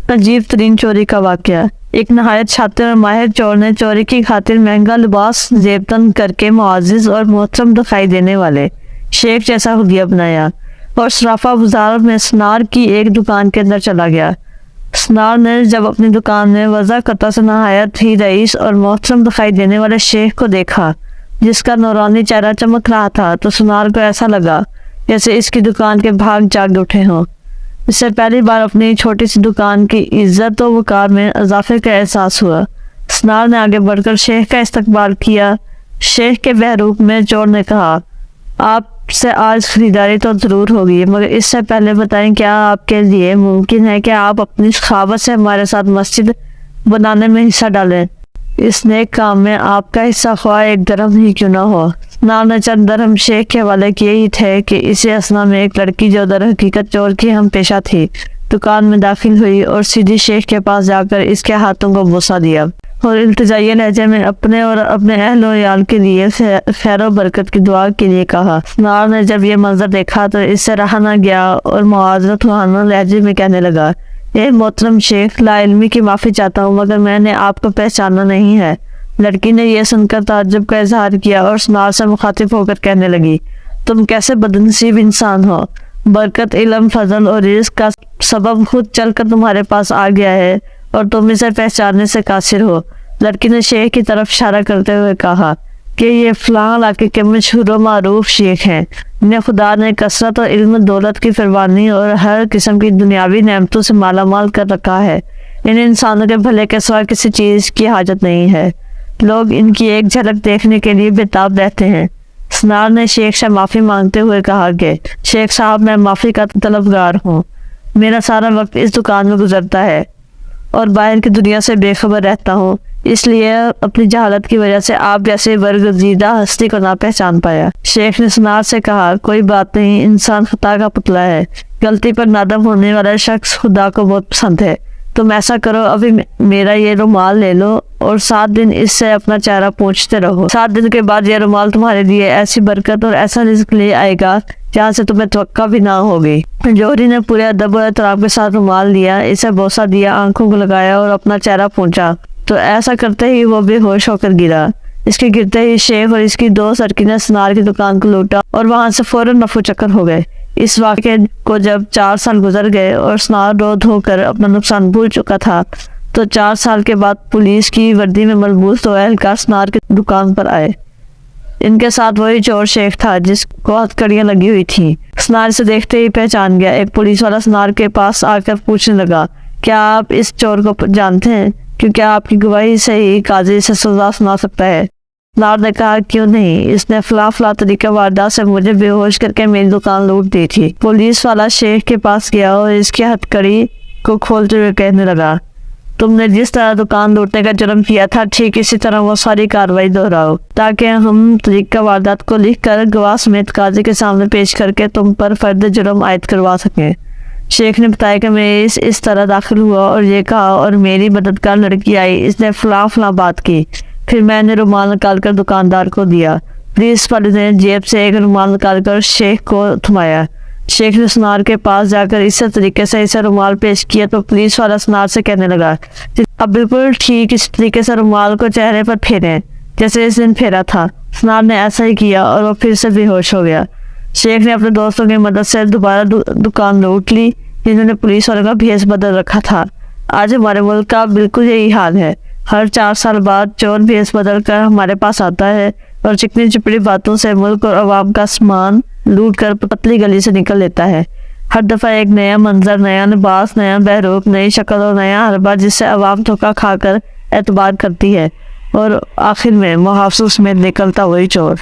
عجیب ترین چوری کا واقعہ۔ ایک نہایت شاطر اور ماہر چور نے چوری کی خاطر مہنگا لباس زیب تن کر کے معزز اور محترم دکھائی دینے والے شیخ جیسا حلیہ بنایا اور صرافہ بازار میں سنار کی ایک دکان کے اندر چلا گیا۔ سنار نے جب اپنی دکان میں وضع قطع سے نہایت ہی رئیس اور محترم دکھائی دینے والے شیخ کو دیکھا جس کا نورانی چہرہ چمک رہا تھا، تو سنار کو ایسا لگا جیسے اس کی دکان کے بھاگ جاگ اٹھے ہوں۔ اس سے پہلی بار اپنی چھوٹی سی دکان کی عزت و وقار میں اضافے کا احساس ہوا۔ سنار نے آگے بڑھ کر شیخ کا استقبال کیا۔ شیخ کے بہروپ میں چور نے کہا، آپ سے آج خریداری تو ضرور ہوگی، مگر اس سے پہلے بتائیں کیا آپ کے لیے ممکن ہے کہ آپ اپنی سخاوت سے ہمارے ساتھ مسجد بنانے میں حصہ ڈالیں؟ اس نیک کام میں آپ کا حصہ خواہ ایک درہم ہی کیوں نہ ہو۔ سنار نے چند درہم شیخ کے حوالے کیے ہی تھے کہ اسی اثنا میں ایک لڑکی جو در حقیقت چور کی ہم پیشہ تھی دکان میں داخل ہوئی اور سیدھی شیخ کے پاس جا کر اس کے ہاتھوں کو بوسہ دیا اور التجائی لہجے میں اپنے اور اپنے اہل و عیال کے لیے خیر و برکت کی دعا کے لیے کہا۔ سنار نے جب یہ منظر دیکھا تو اس سے رہا نہ گیا اور معذرت خواہانہ لہجے میں کہنے لگا، اے محترم شیخ، لا علمی کی معافی چاہتا ہوں، مگر میں نے آپ کو پہچانا نہیں ہے۔ لڑکی نے یہ سن کر تعجب کا اظہار کیا اور سنار سے مخاطب ہو کر کہنے لگی، تم کیسے بدنصیب انسان ہو، برکت، علم، فضل اور رزق کا سبب خود چل کر تمہارے پاس آ گیا ہے اور تم اسے پہچاننے سے قاصر ہو۔ لڑکی نے شیخ کی طرف اشارہ کرتے ہوئے کہا کہ یہ فلاں علاقے کے مشہور و معروف شیخ ہیں، انہیں خدا نے کثرت اور علم دولت کی فراوانی اور ہر قسم کی دنیاوی نعمتوں سے مالا مال کر رکھا ہے۔ انہیں انسانوں کے بھلے کے سوا کسی چیز کی حاجت نہیں ہے، لوگ ان کی ایک جھلک دیکھنے کے لیے بےتاب رہتے ہیں۔ سنار نے شیخ سے معافی مانگتے ہوئے کہا کہ شیخ صاحب، میں معافی کا طلبگار ہوں، میرا سارا وقت اس دکان میں گزرتا ہے اور باہر کی دنیا سے بے خبر رہتا ہوں، اس لیے اپنی جہالت کی وجہ سے آپ جیسے برگزیدہ ہستی کو نہ پہچان پایا۔ شیخ نے سنار سے کہا، کوئی بات نہیں، انسان خطا کا پتلا ہے، غلطی پر نادم ہونے والا شخص خدا کو بہت پسند ہے۔ تم ایسا کرو، ابھی میرا یہ رومال لے لو اور 7 دن اس سے اپنا چہرہ پوچھتے رہو۔ 7 دن کے بعد یہ رومال تمہارے لیے ایسی برکت اور ایسا رزق لے آئے گا جہاں سے تمہیں توقع بھی نہ ہوگی۔ جوہری نے پورے ادب و احترام کے ساتھ رومال لیا، اسے بوسہ دیا، آنکھوں کو لگایا اور اپنا چہرہ پوچھا تو ایسا کرتے ہی وہ بے ہوش ہو کر گرا۔ اس کے گرتے ہی شیخ اور اس کی 2 سرکی نے سنار کی دکان کو لوٹا اور وہاں سے فوراً رفو چکر ہو گئے۔ اس واقعے کو جب 4 سال گزر گئے اور سنار رو دھو کر اپنا نقصان بھول چکا تھا تو 4 سال کے بعد پولیس کی وردی میں ملبوس 2 اہلکار سنار کی دکان پر آئے۔ ان کے ساتھ وہی چور شیخ تھا جس کو ہتھکڑیاں لگی ہوئی تھیں۔ سنار سے دیکھتے ہی پہچان گیا۔ ایک پولیس والا سنار کے پاس آ کر پوچھنے لگا، کیا آپ اس چور کو جانتے ہیں؟ کیونکہ آپ کی گواہی سے ہی قاضی سے سزا سنا سکتا ہے۔ سنار نے کہا، کیوں نہیں، اس نے فلاں طریقہ واردات سے مجھے بے ہوش کر کے میری دکان لوٹ دی تھی۔ پولیس والا شیخ کے پاس گیا اور اس کی ہتھکڑی کو کھولتے ہوئے کہنے لگا، تم نے جس طرح دکان لوٹنے کا جرم کیا تھا ٹھیک اسی طرح وہ ساری کارروائی دہراؤ تاکہ ہم طریقہ واردات کو لکھ کر گواہ سمیت قاضی کے سامنے پیش کر کے تم پر فرد جرم عائد کروا سکیں۔ شیخ نے بتایا کہ میں اس طرح داخل ہوا اور یہ کہا اور میری مددگار لڑکی آئی، اس نے فلاں بات کی، پھر میں نے رومال نکال کر دکاندار کو دیا۔ پولیس والے نے جیب سے ایک رومال نکال کر شیخ کو تھمایا۔ شیخ نے سنار کے پاس جا کر اسی طریقے سے اسے رومال پیش کیا تو پولیس والا سنار سے کہنے لگا، اب بالکل ٹھیک اس طریقے سے رومال کو چہرے پر پھیریں جیسے اس دن پھیرا تھا۔ سنار نے ایسا ہی کیا اور وہ پھر سے بے ہوش ہو گیا۔ شیخ نے اپنے دوستوں کی مدد سے دوبارہ دکان لوٹ لی جنہوں نے پولیس والوں کا بھیس بدل رکھا تھا۔ آج ہمارے ملک کا بالکل یہی حال ہے، ہر 4 سال بعد چور بھیس بدل کر ہمارے پاس آتا ہے اور چکنی چپڑی باتوں سے ملک اور عوام کا سامان لوٹ کر پتلی گلی سے نکل لیتا ہے۔ ہر دفعہ ایک نیا منظر، نیا لباس، نیا بہروپ، نئی شکل اور نیا حربہ جس سے عوام دھوکہ کھا کر اعتبار کرتی ہے اور آخر میں محافظ میں نکلتا وہی چور۔